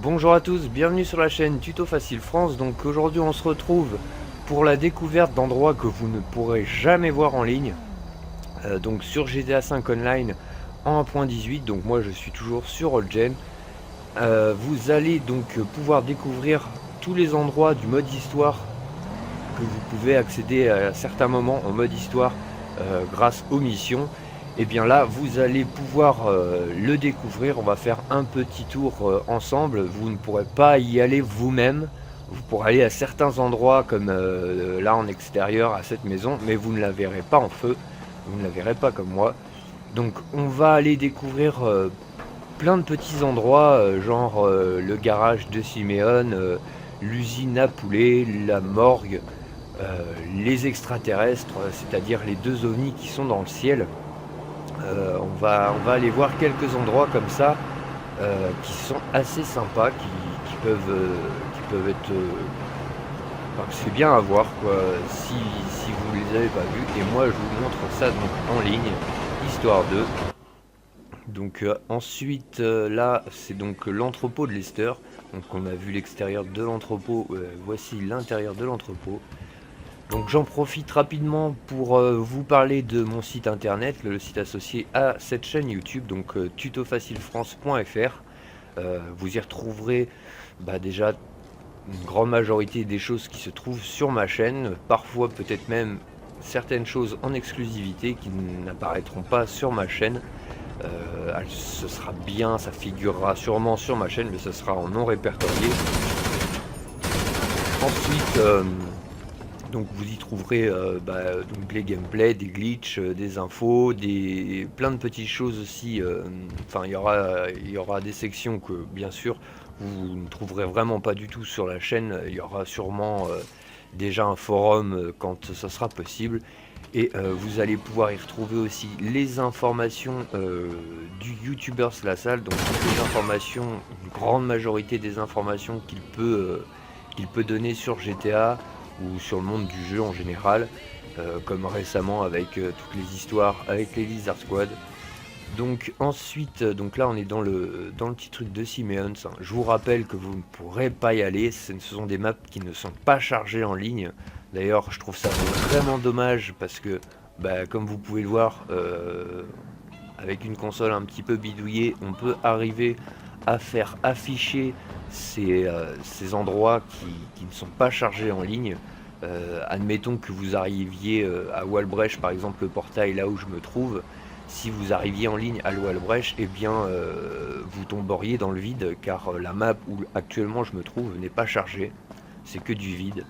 Bonjour à tous, bienvenue sur la chaîne Tuto Facile France. Donc aujourd'hui on se retrouve pour la découverte d'endroits que vous ne pourrez jamais voir en ligne. Donc sur GTA 5 Online en 1.18, donc moi je suis toujours sur Old Gen. Vous allez donc pouvoir découvrir tous les endroits du mode histoire que vous pouvez accéder à certains moments en mode histoire grâce aux missions. Et bien là vous allez pouvoir le découvrir. On va faire un petit tour ensemble. Vous ne pourrez pas y aller vous-même. Vous pourrez aller à certains endroits comme là en extérieur à cette maison, mais vous ne la verrez pas en feu. Vous ne la verrez pas comme moi. Donc on va aller découvrir plein de petits endroits, genre le garage de Simeon, l'usine à poulet, la morgue, les extraterrestres, c'est-à-dire les deux ovnis qui sont dans le ciel. On va aller voir quelques endroits comme ça qui sont assez sympas, qui peuvent être... enfin, c'est bien à voir quoi, si vous ne les avez pas vus. Et moi je vous montre ça donc en ligne, histoire de... Donc ensuite là c'est donc l'entrepôt de Lester. Donc on a vu l'extérieur de l'entrepôt, voici l'intérieur de l'entrepôt. Donc j'en profite rapidement pour vous parler de mon site internet, le site associé à cette chaîne YouTube, donc tutofacilefrance.fr. Vous y retrouverez déjà une grande majorité des choses qui se trouvent sur ma chaîne, parfois peut-être même certaines choses en exclusivité qui n'apparaîtront pas sur ma chaîne. Ce sera bien, ça figurera sûrement sur ma chaîne, mais ce sera en non répertorié. Ensuite, donc vous y trouverez donc les gameplays, des glitches, des infos, plein de petites choses aussi. Enfin, il y aura des sections que bien sûr vous ne trouverez vraiment pas du tout sur la chaîne. Il y aura sûrement déjà un forum quand ça sera possible. Et vous allez pouvoir y retrouver aussi les informations du youtubeur Slasalle, donc toutes les informations, une grande majorité des informations qu'il peut donner sur GTA ou sur le monde du jeu en général, comme récemment avec toutes les histoires avec les Lizard Squad. Donc ensuite, donc là on est dans le petit truc de Simeon. Je vous rappelle que vous ne pourrez pas y aller, ce sont des maps qui ne sont pas chargées en ligne. D'ailleurs je trouve ça vraiment dommage parce que comme vous pouvez le voir, avec une console un petit peu bidouillée, on peut arriver à faire afficher ces endroits qui ne sont pas chargés en ligne. Admettons que vous arriviez à Walbrecht par exemple, le portail là où je me trouve. Si vous arriviez en ligne à Walbrecht, eh bien vous tomberiez dans le vide car la map où actuellement je me trouve n'est pas chargée, c'est que du vide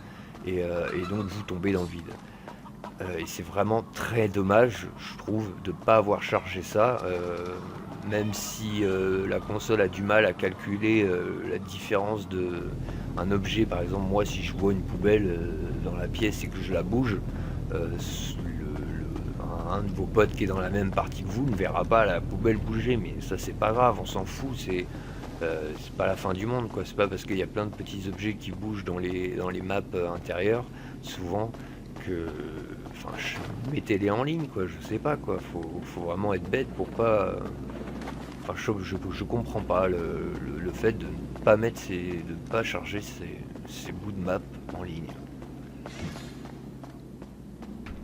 et donc vous tombez dans le vide. Et c'est vraiment très dommage, je trouve, de ne pas avoir chargé ça, même si la console a du mal à calculer la différence de un objet. Par exemple, moi si je vois une poubelle dans la pièce et que je la bouge, un de vos potes qui est dans la même partie que vous ne verra pas la poubelle bouger, mais ça c'est pas grave, on s'en fout, c'est pas la fin du monde quoi. C'est pas parce qu'il y a plein de petits objets qui bougent dans les maps intérieures souvent que, enfin, mettez-les en ligne quoi, je sais pas quoi, faut vraiment être bête pour pas, enfin je comprends pas le fait de ne pas mettre de ne pas charger ces bouts de map en ligne,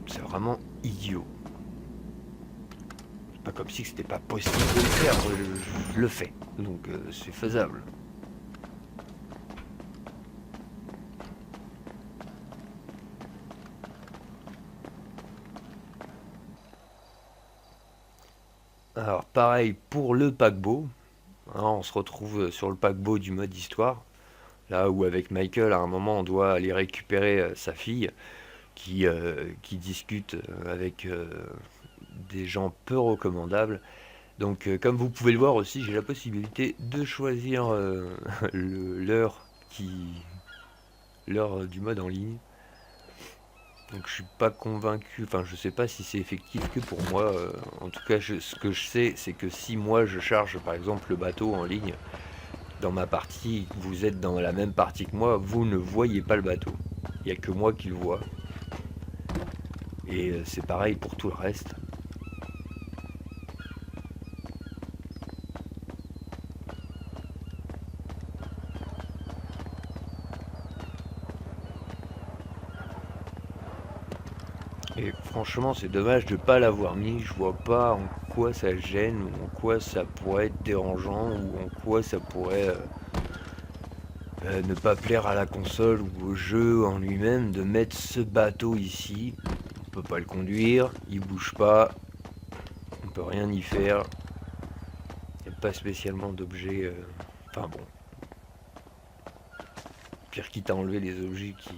c'est vraiment idiot. Pas comme si c'était pas possible de le faire, je le fais, donc c'est faisable. Alors pareil pour le paquebot, hein, on se retrouve sur le paquebot du mode histoire, là où avec Michael à un moment on doit aller récupérer sa fille qui discute avec des gens peu recommandables. Donc comme vous pouvez le voir aussi, j'ai la possibilité de choisir l'heure du mode en ligne. Donc je suis pas convaincu, enfin je sais pas si c'est effectif que pour moi. En tout cas, ce que je sais, c'est que si moi je charge par exemple le bateau en ligne, dans ma partie, vous êtes dans la même partie que moi, vous ne voyez pas le bateau. Il n'y a que moi qui le vois. Et c'est pareil pour tout le reste. Et franchement, c'est dommage de ne pas l'avoir mis. Je vois pas en quoi ça gêne, ou en quoi ça pourrait être dérangeant, ou en quoi ça pourrait ne pas plaire à la console ou au jeu en lui-même de mettre ce bateau ici. On peut pas le conduire, il bouge pas, on peut rien y faire. Il n'y a pas spécialement d'objets. Enfin bon, pire quitte à enlever les objets qui.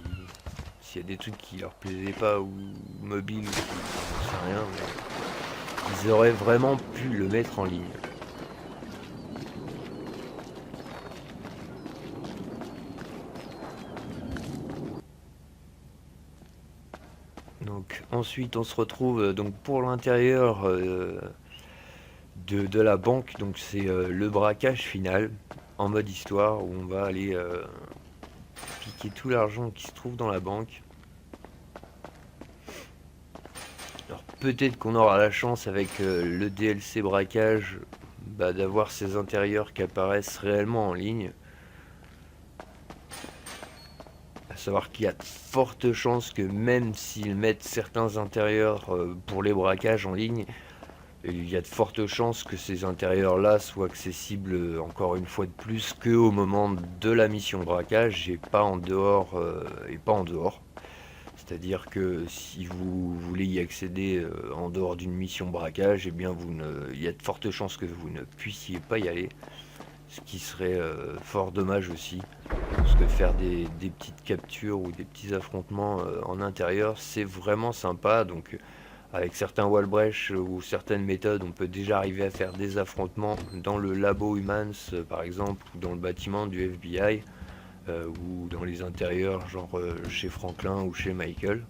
S'il y a des trucs qui leur plaisaient pas ou mobiles, ou j'en sais rien, mais ils auraient vraiment pu le mettre en ligne. Donc ensuite on se retrouve donc pour l'intérieur de la banque, donc c'est le braquage final en mode histoire où on va aller piquer tout l'argent qui se trouve dans la banque. Alors peut-être qu'on aura la chance avec le DLC braquage d'avoir ces intérieurs qui apparaissent réellement en ligne. À savoir qu'il y a de fortes chances que même s'ils mettent certains intérieurs pour les braquages en ligne, il y a de fortes chances que ces intérieurs-là soient accessibles encore une fois de plus qu'au moment de la mission de braquage et pas en dehors. C'est-à-dire que si vous voulez y accéder en dehors d'une mission braquage, eh bien il y a de fortes chances que vous ne puissiez pas y aller. Ce qui serait fort dommage aussi. Parce que faire des petites captures ou des petits affrontements en intérieur, c'est vraiment sympa. Donc avec certains wallbreach ou certaines méthodes, on peut déjà arriver à faire des affrontements dans le labo Humans, par exemple, ou dans le bâtiment du FBI, ou dans les intérieurs, genre chez Franklin ou chez Michael.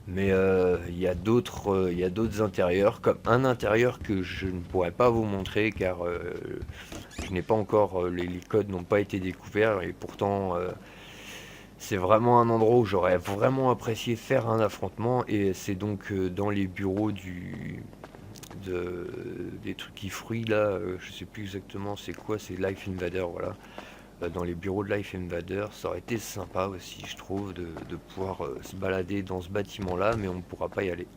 Mais il y a d'autres intérieurs, comme un intérieur que je ne pourrais pas vous montrer car je n'ai pas encore, les codes n'ont pas été découverts et pourtant c'est vraiment un endroit où j'aurais vraiment apprécié faire un affrontement et c'est donc dans les bureaux des trucs qui fruit là, je sais plus exactement c'est quoi, c'est Life Invader, voilà. Dans les bureaux de Life Invader, ça aurait été sympa aussi, je trouve, de pouvoir se balader dans ce bâtiment là, mais on ne pourra pas y aller.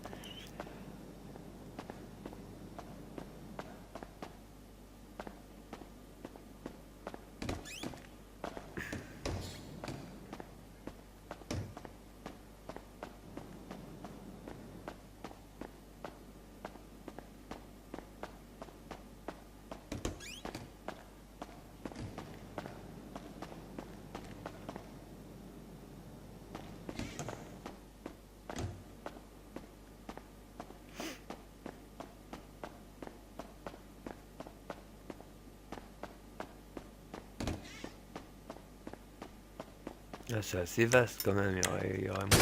Ah, c'est assez vaste quand même, il y aurait moyen de-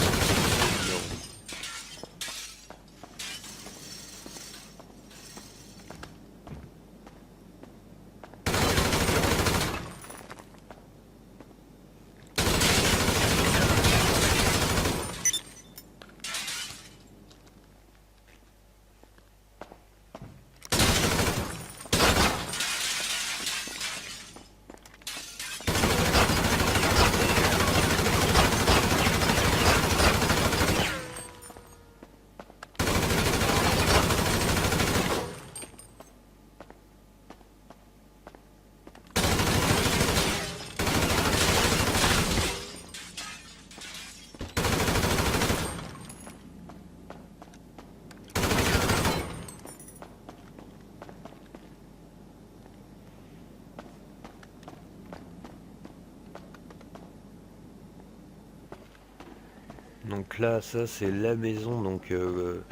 Donc là, ça c'est la maison, donc une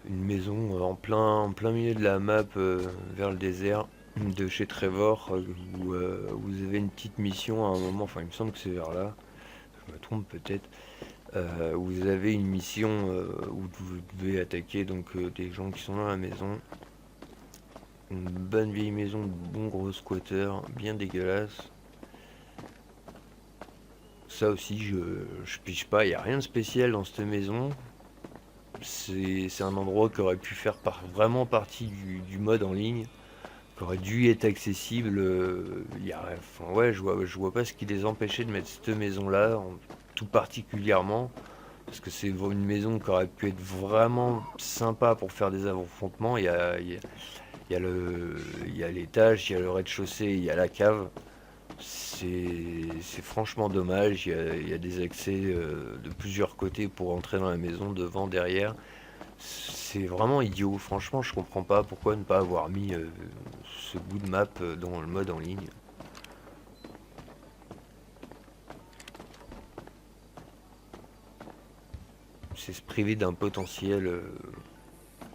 maison en plein milieu de la map vers le désert de chez Trevor, où vous avez une petite mission à un moment, enfin il me semble que c'est vers là, je me trompe peut-être. où vous avez une mission où vous devez attaquer donc des gens qui sont dans la maison. Une bonne vieille maison de bon gros squatter, bien dégueulasse. Ça aussi, je pige pas, il n'y a rien de spécial dans cette maison. C'est un endroit qui aurait pu faire vraiment partie du mode en ligne, qui aurait dû être accessible. Enfin, ouais, je vois pas ce qui les empêchait de mettre cette maison-là, tout particulièrement. Parce que c'est une maison qui aurait pu être vraiment sympa pour faire des affrontements. Il y a l'étage, il y a le rez-de-chaussée, il y a la cave. C'est franchement dommage. Il y a des accès de plusieurs côtés pour entrer dans la maison, devant, derrière. C'est vraiment idiot. Franchement, je comprends pas pourquoi ne pas avoir mis ce bout de map dans le mode en ligne. C'est se priver d'un potentiel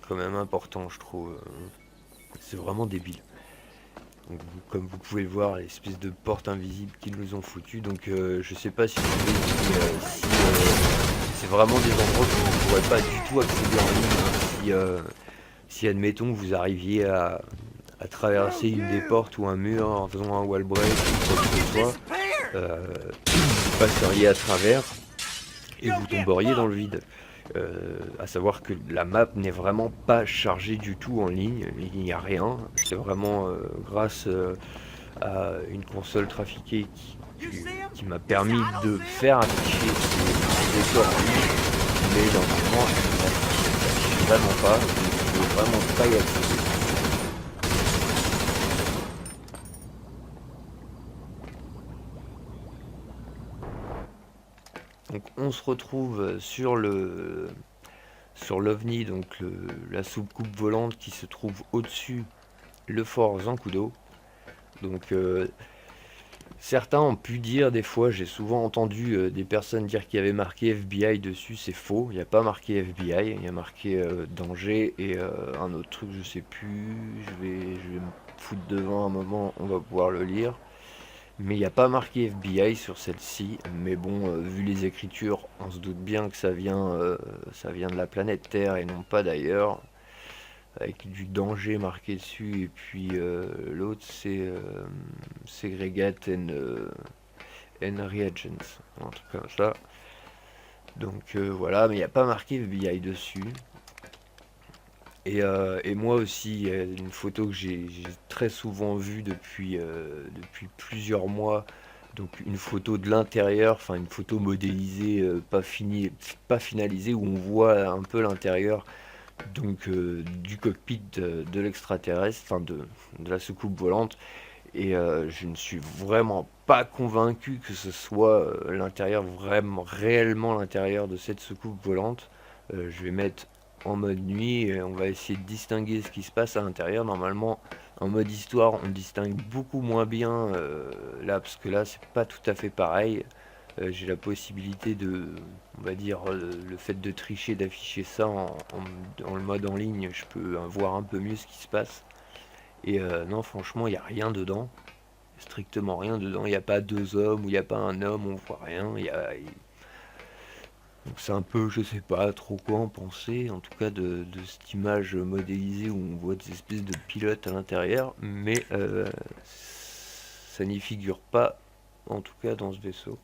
quand même important, je trouve. C'est vraiment débile. Donc, comme vous pouvez le voir, l'espèce de porte invisible qu'ils nous ont foutu. Donc je sais pas si c'est vraiment des endroits que vous ne pourrez pas du tout accéder en ligne, hein. Si admettons vous arriviez à traverser une des portes ou un mur en faisant un wall break ou quoi que ce soit, vous passeriez à travers et vous tomberiez dans le vide. À savoir que la map n'est vraiment pas chargée du tout en ligne, il n'y a rien, c'est vraiment grâce à une console trafiquée qui m'a permis de faire afficher ces décors en ligne, mais normalement elle n'affiche vraiment pas, je ne peux vraiment pas y accéder. Donc on se retrouve sur l'OVNI, donc la soucoupe volante qui se trouve au-dessus le fort Zancudo. Donc certains ont pu dire des fois, j'ai souvent entendu des personnes dire qu'il y avait marqué FBI dessus, c'est faux, il n'y a pas marqué FBI, il y a marqué danger et un autre truc, je sais plus, je vais me foutre devant un moment, on va pouvoir le lire. Mais il n'y a pas marqué FBI sur celle-ci, mais bon, vu les écritures, on se doute bien que ça vient de la planète Terre et non pas d'ailleurs, avec du danger marqué dessus, et puis l'autre c'est Segregate and Reagents, un truc comme ça. Donc voilà, mais il n'y a pas marqué FBI dessus. Et moi aussi, une photo que j'ai très souvent vue depuis plusieurs mois, donc une photo de l'intérieur, enfin une photo modélisée, pas finalisée, où on voit un peu l'intérieur donc du cockpit de l'extraterrestre, enfin de la soucoupe volante. Et je ne suis vraiment pas convaincu que ce soit l'intérieur, vraiment réellement l'intérieur de cette soucoupe volante. Je vais mettre en mode nuit et on va essayer de distinguer ce qui se passe à l'intérieur. Normalement, en mode histoire, on distingue beaucoup moins bien là, parce que là, c'est pas tout à fait pareil. J'ai la possibilité de, on va dire, le fait de tricher, d'afficher ça dans le mode en ligne, je peux voir un peu mieux ce qui se passe. Et non, franchement, il n'y a rien dedans. Strictement rien dedans. Il n'y a pas deux hommes ou il n'y a pas un homme, on voit rien. Donc c'est un peu, je sais pas trop quoi en penser, en tout cas de cette image modélisée où on voit des espèces de pilotes à l'intérieur, mais ça n'y figure pas, en tout cas dans ce vaisseau.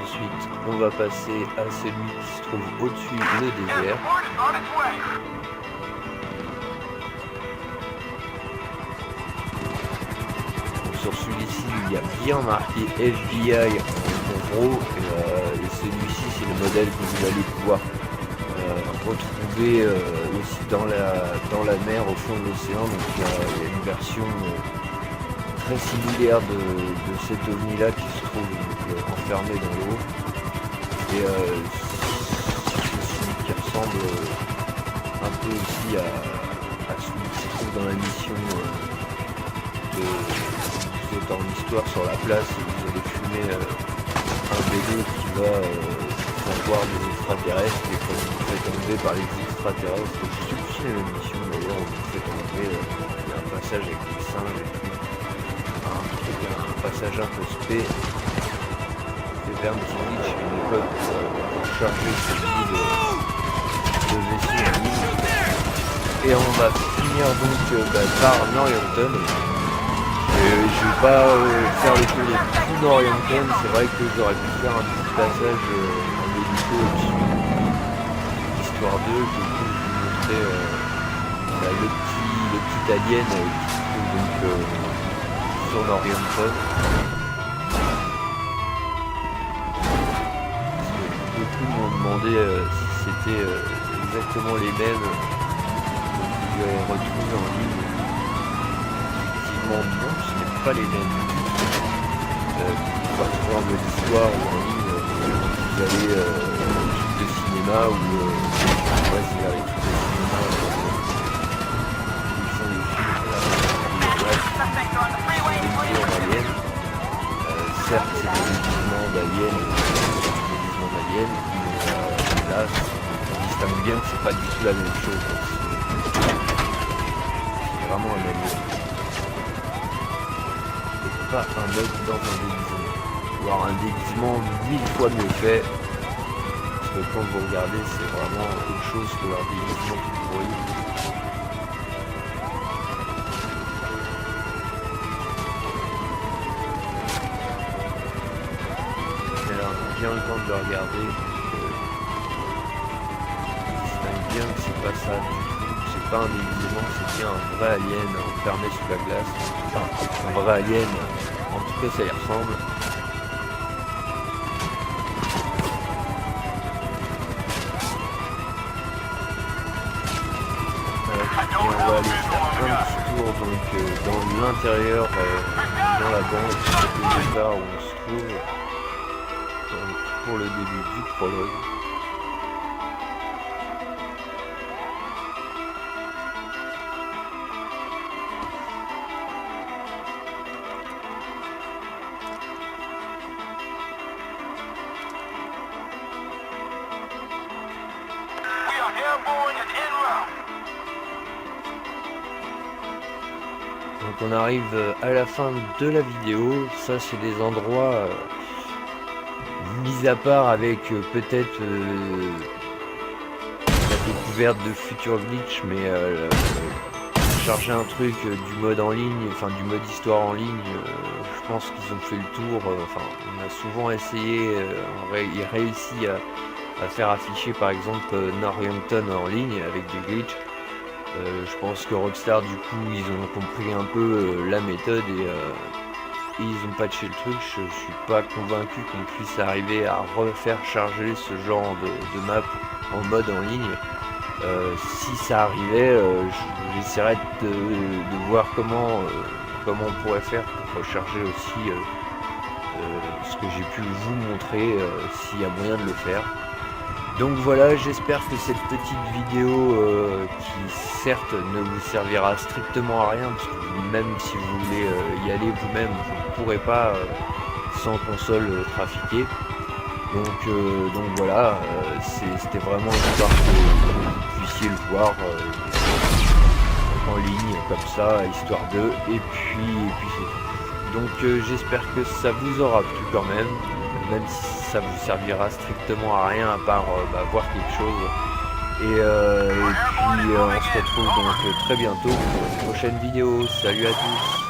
Ensuite, on va passer à celui qui se trouve au-dessus, le désert. Donc, sur celui-ci, il y a bien marqué FBI en gros, et celui-ci, c'est le modèle que vous allez pouvoir retrouver aussi dans la mer, au fond de l'océan. Donc il y a une version très similaire de cet ovni-là qui se trouve enfermé dans l'eau. Et celui qui ressemble un peu aussi à celui qui se trouve dans la mission vous êtes en histoire sur la place et vous allez fumer un vélo qui va faire voir des extraterrestres, et quand vous faites enlever par les extraterrestres, je sais plus si c'est la même mission d'ailleurs. d'ailleurs on fait tomber, il y a un passage avec des singes et tout, un passage un peu spé. C'est vers un petit glitch à une époque pour charger ce guide de vaisseau en ligne. Et on va finir donc par Norrianton. Je vais pas faire le tour de tout Norrianton, c'est vrai que j'aurais pu faire un petit passage en hélico au-dessus, histoire 2, que je vous montrer le petit alien qui se trouve donc sur Norrianton. Beaucoup m'ont demandé si c'était exactement les mêmes que je retrouver en ligne. Effectivement non, ce n'est pas les mêmes. Par exemple l'histoire ou en ligne, vous allez de cinéma ou c'est vers les trucs de cinéma ils font les films bref, des en alien. Certes c'est des déguisements d'aliens, mais là on distingue bien que c'est pas du tout la même chose. C'est vraiment un alien. Pas un bug dans un déguisement, ou alors un déguisement 1000 fois mieux fait, parce que quand vous regardez c'est vraiment autre chose que leur déguisement tout pourri. Mais là on a bien le temps de le regarder, on distingue bien que c'est pas ça du tout, c'est pas un déguisement, c'est bien un vrai alien enfermé sous la glace, enfin un vrai alien. En tout cas, ça y ressemble. Et on va aller faire un petit tour donc, dans l'intérieur, dans la banque de départ où on se trouve, donc, pour le début du prologue. Donc on arrive à la fin de la vidéo, ça c'est des endroits mis à part avec peut-être la découverte de futurs glitch, mais charger un truc du mode en ligne, enfin du mode histoire en ligne, je pense qu'ils ont fait le tour, enfin on a souvent essayé, il réussit à faire afficher par exemple Norrianton en ligne avec des glitches. Je pense que Rockstar du coup ils ont compris un peu la méthode et ils ont patché le truc. Je suis pas convaincu qu'on puisse arriver à refaire charger ce genre de map en mode en ligne. Si ça arrivait, j'essaierais de voir comment on pourrait faire pour recharger aussi ce que j'ai pu vous montrer, s'il y a moyen de le faire. Donc voilà, j'espère que cette petite vidéo qui certes ne vous servira strictement à rien, parce que même si vous voulez y aller vous-même, vous ne pourrez pas sans console trafiquée. Donc voilà, c'était vraiment histoire que vous puissiez le voir en ligne comme ça, histoire 2, et puis c'est tout. Donc j'espère que ça vous aura plu quand même si ça vous servira strictement à rien à part voir quelque chose. Et puis on se retrouve donc très bientôt pour une prochaine vidéo. Salut à tous.